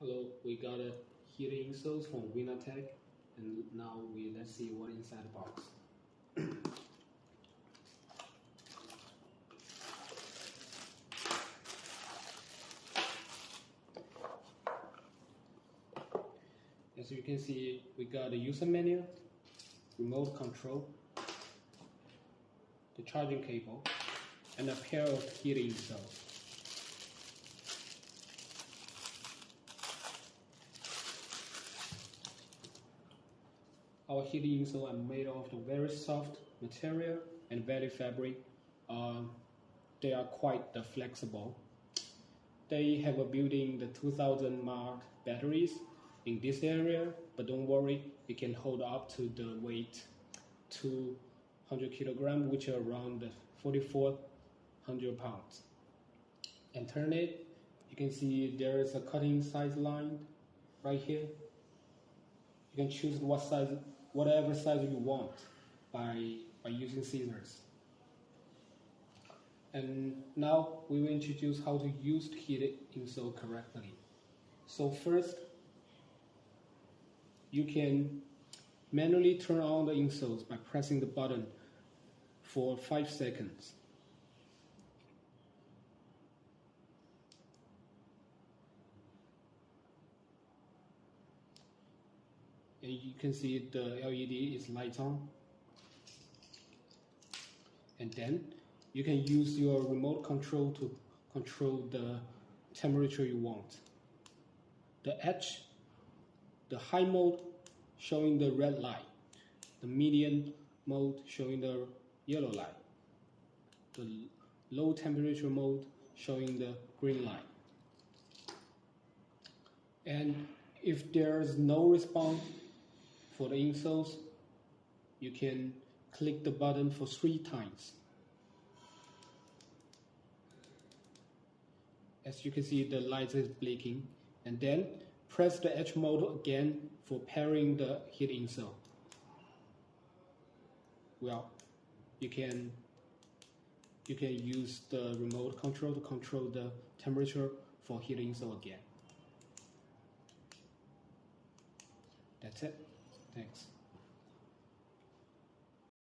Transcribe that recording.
Hello, we got a heater insoles from WINNA Tech, and now let's see what inside the box. As you can see, we got a user manual, remote control, the charging cable, and a pair of heater insoles. Our heater insoles are made of the very soft material and very fabric. They are quite flexible. They have a built-in 2000 mAh batteries in this area, but don't worry, it can hold up to the weight 200 kilograms, which are around 4,400 pounds. And turn it, you can see there is a cutting size line right here. You can choose whatever size you want by using scissors. And now we will introduce how to use the heater insole correctly. So first, you can manually turn on the insoles by pressing the button for 5 seconds. And you can see the LED is light on. And then you can use your remote control to control the temperature you want. The high mode showing the red light, the medium mode showing the yellow light, the low temperature mode showing the green light. And if there is no response for the insoles, you can click the button for 3 times. As you can see, the light is blinking, and then press the H mode again for pairing the heat insole. Well, you can use the remote control to control the temperature for heat insole again. That's it. Thanks.